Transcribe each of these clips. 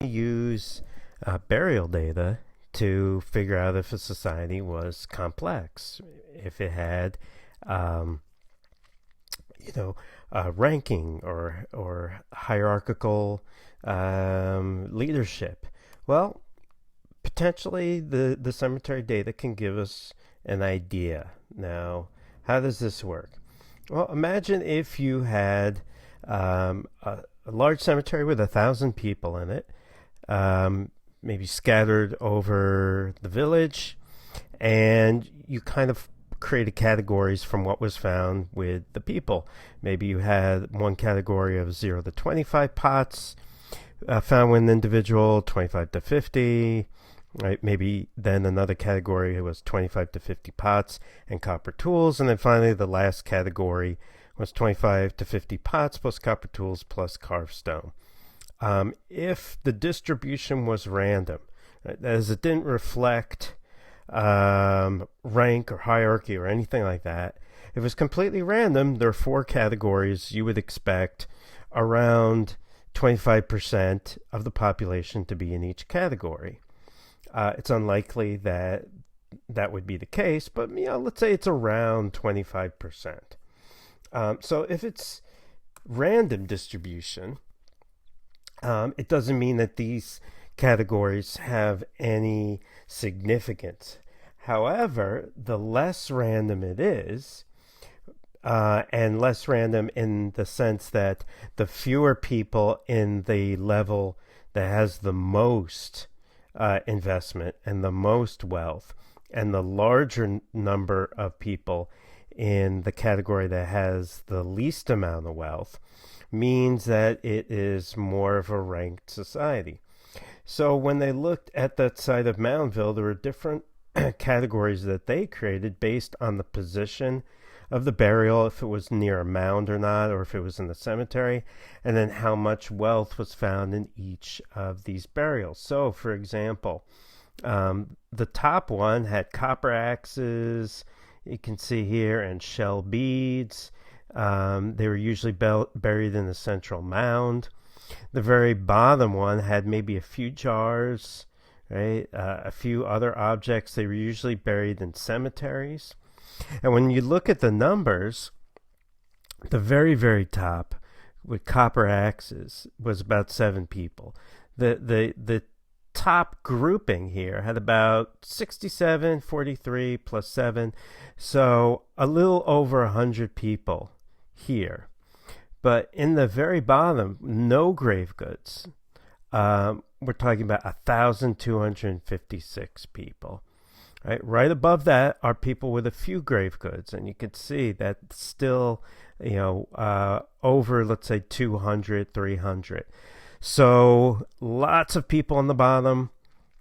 use burial data to figure out if a society was complex, if it had, um, ranking or hierarchical leadership. Well, potentially the cemetery data can give us an idea. Now, how does this work? Well, imagine if you had a large cemetery with 1,000 people in it, maybe scattered over the village, and you kind of created categories from what was found with the people. Maybe you had one category of 0 to 25 pots found with an individual, 25 to 50. Right, maybe then another category was 25 to 50 pots and copper tools, and then finally the last category was 25 to 50 pots plus copper tools plus carved stone. If the distribution was random, right, as it didn't reflect rank or hierarchy or anything like that, if it was completely random, there are four categories. You would expect around 25% of the population to be in each category. It's unlikely that that would be the case, but let's say it's around 25%. So if it's random distribution, it doesn't mean that these categories have any significance. However, the less random it is, and less random in the sense that the fewer people in the level that has the most investment and the most wealth, and the larger number of people in the category that has the least amount of wealth, means that it is more of a ranked society. So when they looked at that site of Moundville, there were different categories that they created based on the position of the burial, if it was near a mound or not, or if it was in the cemetery, and then how much wealth was found in each of these burials. So, for example, the top one had copper axes, you can see here, and shell beads. They were usually buried in the central mound. The very bottom one had maybe a few jars, right? A few other objects. They were usually buried in cemeteries. And when you look at the numbers, the very, very top with copper axes was about 7 people. The top grouping here had about 67, 43 plus 7, so a little over 100 people here. But in the very bottom, no grave goods. We're talking about 1,256 people. Right above that are people with a few grave goods, and you can see that still, over, let's say, 200, 300. So lots of people on the bottom,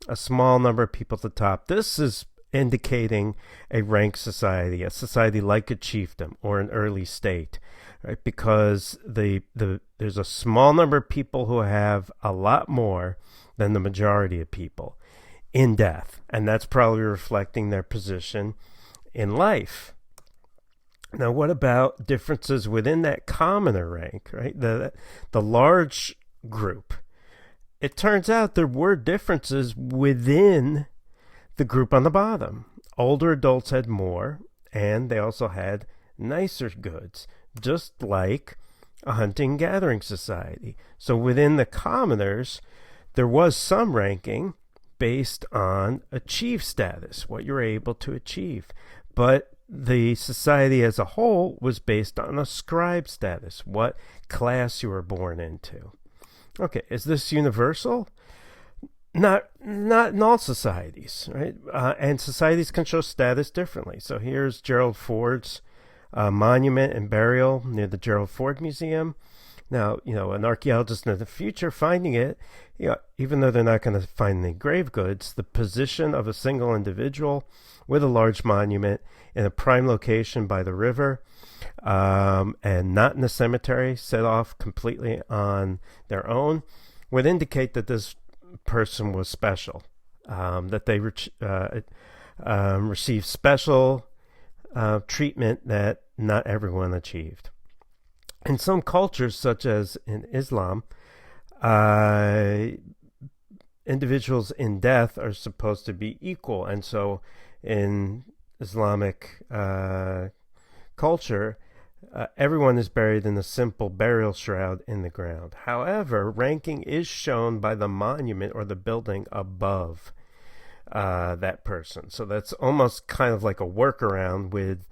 a small number of people at the top. This is indicating a ranked society, a society like a chiefdom or an early state, right? Because there's a small number of people who have a lot more than the majority of people in death, and that's probably reflecting their position in life. Now, what about differences within that commoner rank, right? The large group. It turns out there were differences within the group on the bottom. Older adults had more, and they also had nicer goods, just like a hunting gathering society. So within the commoners, there was some ranking based on achieve status, what you're able to achieve. But the society as a whole was based on a scribe status, what class you were born into. Okay, is this universal? Not in all societies, right? And societies can show status differently. So here's Gerald Ford's monument and burial near the Gerald Ford Museum. Now, an archaeologist in the future finding it, even though they're not going to find any grave goods, the position of a single individual with a large monument in a prime location by the river, and not in a cemetery, set off completely on their own, would indicate that this person was special, that they received special treatment that not everyone achieved. In some cultures, such as in Islam, individuals in death are supposed to be equal. And so in Islamic culture, everyone is buried in a simple burial shroud in the ground. However, ranking is shown by the monument or the building above that person. So that's almost kind of like a workaround with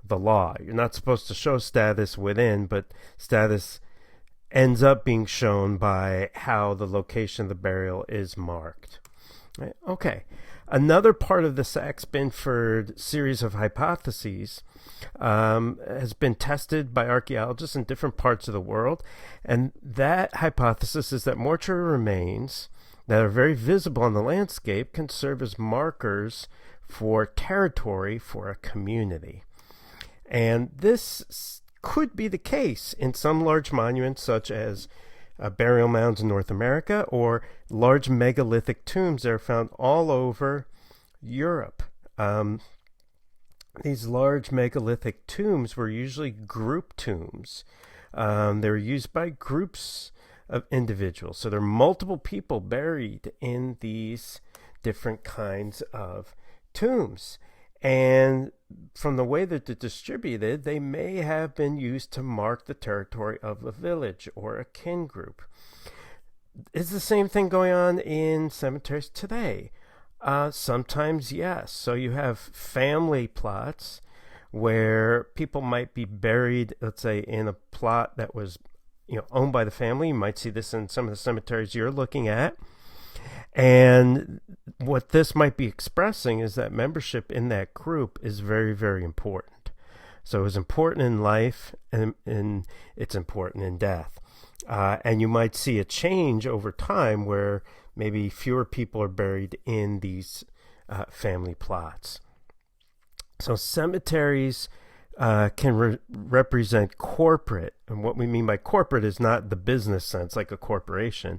the law. You're not supposed to show status within, but status ends up being shown by how the location of the burial is marked. Right? Okay. Another part of the Sachs-Binford series of hypotheses has been tested by archaeologists in different parts of the world. And that hypothesis is that mortuary remains that are very visible on the landscape can serve as markers for territory for a community. And this could be the case in some large monuments, such as burial mounds in North America or large megalithic tombs that are found all over Europe. These large megalithic tombs were usually group tombs. They were used by groups of individuals. So there are multiple people buried in these different kinds of tombs. And from the way that they're distributed, they may have been used to mark the territory of a village or a kin group. Is the same thing going on in cemeteries today? Sometimes, yes. So you have family plots where people might be buried, let's say, in a plot that was owned by the family. You might see this in some of the cemeteries you're looking at. And what this might be expressing is that membership in that group is very, very important. So it was important in life, and it's important in death. And you might see a change over time where maybe fewer people are buried in these family plots. So cemeteries can represent corporate. And what we mean by corporate is not the business sense, like a corporation,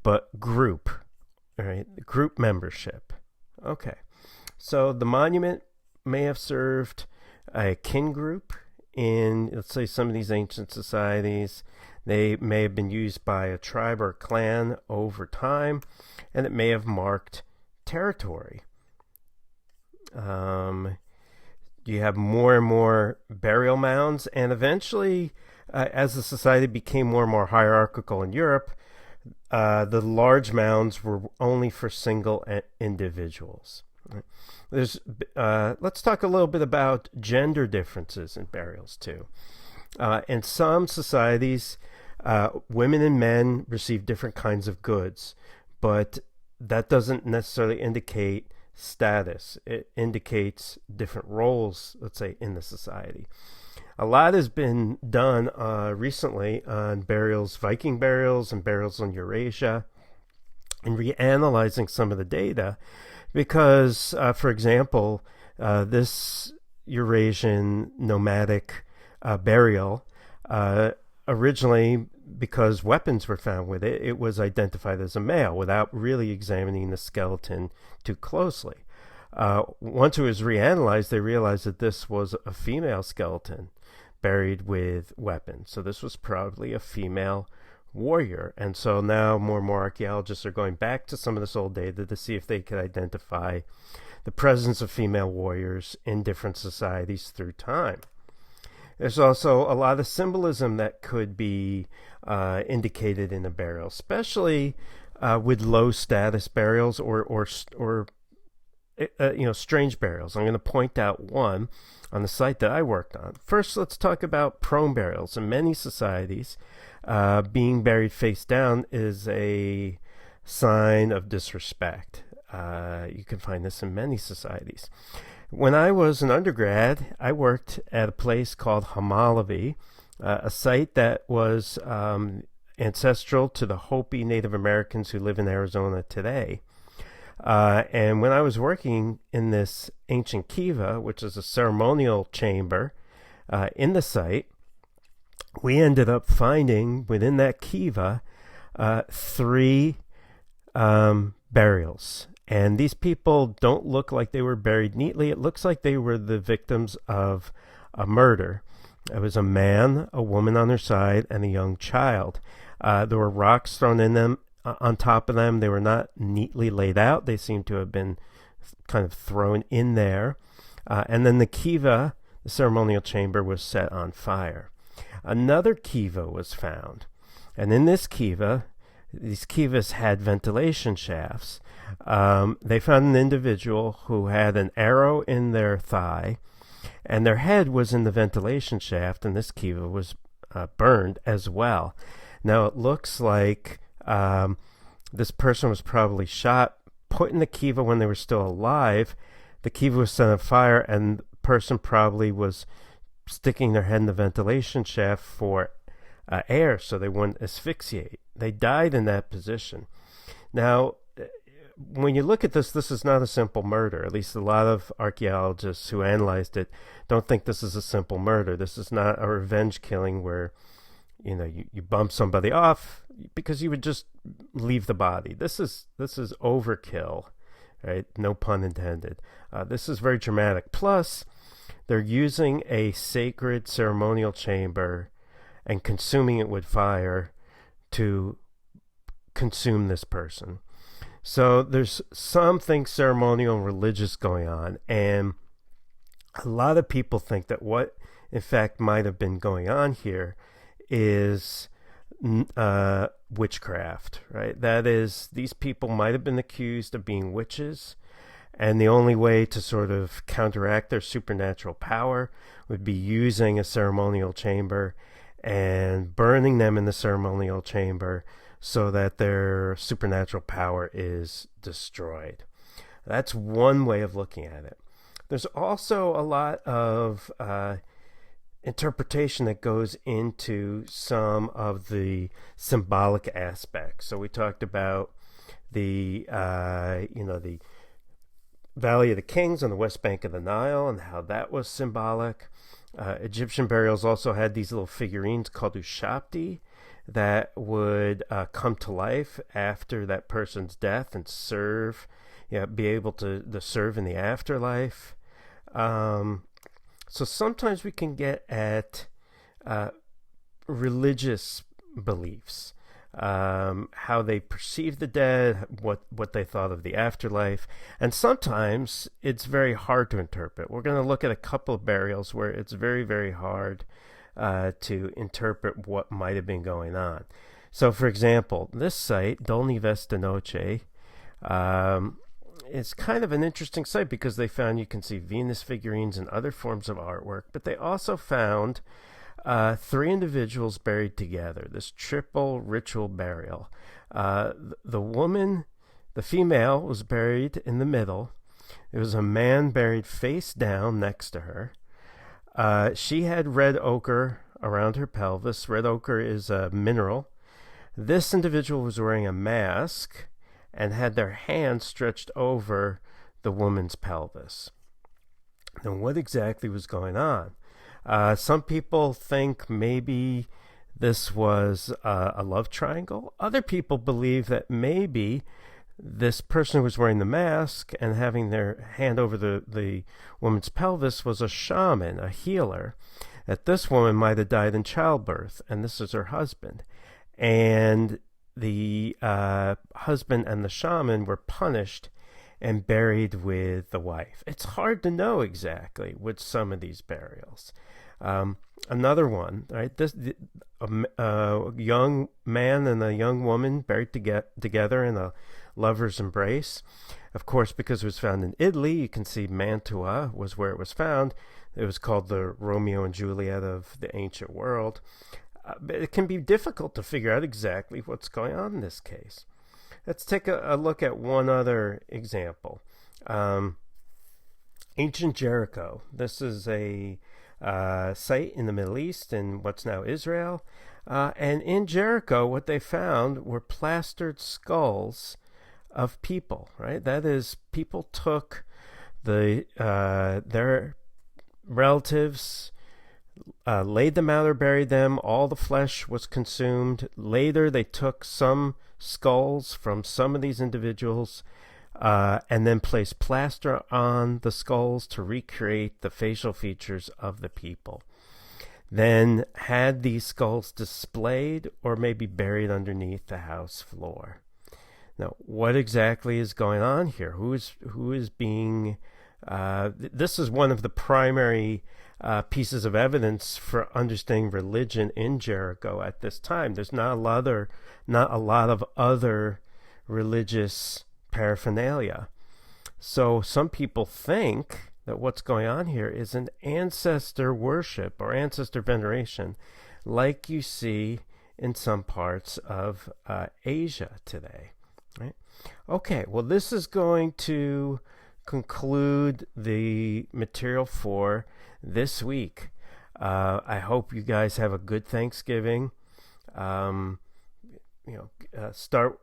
but group. All right, group membership. Okay, so the monument may have served a kin group in, let's say, some of these ancient societies. They may have been used by a tribe or clan over time, and it may have marked territory. You have more and more burial mounds, and eventually, as the society became more and more hierarchical in Europe, the large mounds were only for single individuals. Let's talk a little bit about gender differences in burials too. In some societies, women and men receive different kinds of goods, but that doesn't necessarily indicate status. It indicates different roles, let's say, in the society. A lot has been done recently on burials, Viking burials and burials in Eurasia, and reanalyzing some of the data because, for example, this Eurasian nomadic burial, originally, because weapons were found with it, it was identified as a male without really examining the skeleton too closely. Once it was reanalyzed, they realized that this was a female skeleton buried with weapons. So this was probably a female warrior. And so now more and more archaeologists are going back to some of this old data to see if they could identify the presence of female warriors in different societies through time. There's also a lot of symbolism that could be indicated in a burial, especially with low status burials or strange burials. I'm going to point out one on the site that I worked on. First, let's talk about prone burials. In many societies, being buried face down is a sign of disrespect. You can find this in many societies. When I was an undergrad, I worked at a place called Hamalavi, a site that was ancestral to the Hopi Native Americans who live in Arizona today. And when I was working in this ancient kiva, which is a ceremonial chamber in the site, we ended up finding within that kiva 3 burials. And these people don't look like they were buried neatly. It looks like they were the victims of a murder. It was a man, a woman on their side, and a young child. There were rocks thrown in them on top of them. They were not neatly laid out. They seemed to have been kind of thrown in there. And then the kiva, the ceremonial chamber, was set on fire. Another kiva was found. And in this kiva, these kivas had ventilation shafts. They found an individual who had an arrow in their thigh, and their head was in the ventilation shaft, and this kiva was burned as well. Now, it looks like this person was probably shot, put in the kiva when they were still alive. The kiva was set on fire, and the person probably was sticking their head in the ventilation shaft for air so they wouldn't asphyxiate. They died in that position. Now, when you look at this, this is not a simple murder. At least a lot of archaeologists who analyzed it don't think this is a simple murder. This is not a revenge killing where, you bump somebody off because you would just leave the body. This is overkill, right? No pun intended. This is very dramatic. Plus, they're using a sacred ceremonial chamber and consuming it with fire to consume this person. So there's something ceremonial and religious going on, and a lot of people think that what in fact might have been going on here is witchcraft, right? That is, these people might have been accused of being witches, and the only way to sort of counteract their supernatural power would be using a ceremonial chamber and burning them in the ceremonial chamber so that their supernatural power is destroyed. That's one way of looking at it. There's also a lot of interpretation that goes into some of the symbolic aspects. So we talked about the the Valley of the Kings on the west bank of the Nile and how that was symbolic. Egyptian burials also had these little figurines called ushabti that would come to life after that person's death and serve, be able to serve in the afterlife. So sometimes we can get at religious beliefs, how they perceive the dead, what they thought of the afterlife, and sometimes it's very hard to interpret. We're going to look at a couple of burials where it's very, very hard to interpret what might have been going on. So, for example, this site, Dolny Vestanoche, it's kind of an interesting site because they found you can see Venus figurines and other forms of artwork, but they also found 3 individuals buried together, this triple ritual burial. The woman, the female, was buried in the middle. There was a man buried face down next to her. She had red ochre around her pelvis. Red ochre is a mineral. This individual was wearing a mask and had their hands stretched over the woman's pelvis. Now, what exactly was going on? Some people think maybe this was a love triangle. Other people believe that maybe this person who was wearing the mask and having their hand over the woman's pelvis was a shaman, a healer, that this woman might have died in childbirth, and this is her husband. And the husband and the shaman were punished and buried with the wife. It's hard to know exactly with some of these burials. Another one, right? A young man and a young woman buried together in a lover's embrace. Of course, because it was found in Italy, you can see Mantua was where it was found. It was called the Romeo and Juliet of the ancient world. But it can be difficult to figure out exactly what's going on in this case. Let's take a look at one other example. Ancient Jericho. This is a site in the Middle East in what's now Israel. And in Jericho, what they found were plastered skulls of people, right? That is, people took their relatives, laid them out or buried them. All the flesh was consumed. Later, they took some skulls from some of these individuals and then placed plaster on the skulls to recreate the facial features of the people. Then had these skulls displayed or maybe buried underneath the house floor. Now, what exactly is going on here? Who is being? This is one of the primary pieces of evidence for understanding religion in Jericho at this time. There's not a lot of other religious paraphernalia. So some people think that what's going on here is an ancestor worship or ancestor veneration, like you see in some parts of Asia today. Right? Okay, well, this is going to conclude the material for this week. I hope you guys have a good Thanksgiving. Start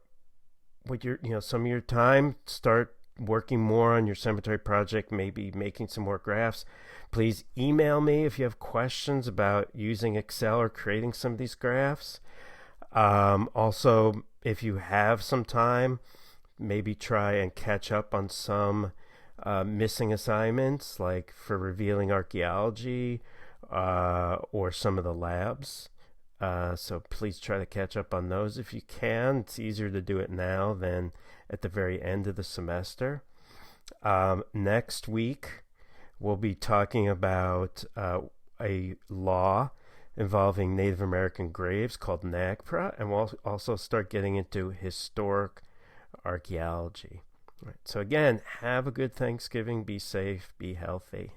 with your, some of your time. Start working more on your cemetery project, maybe making some more graphs. Please email me if you have questions about using Excel or creating some of these graphs. Also, if you have some time, maybe try and catch up on some missing assignments, like for revealing archaeology or some of the labs. So please try to catch up on those if you can. It's easier to do it now than at the very end of the semester. Next week, we'll be talking about a law involving Native American graves called NAGPRA, and we'll also start getting into historic archaeology. Right. So again, have a good Thanksgiving. Be safe. Be healthy.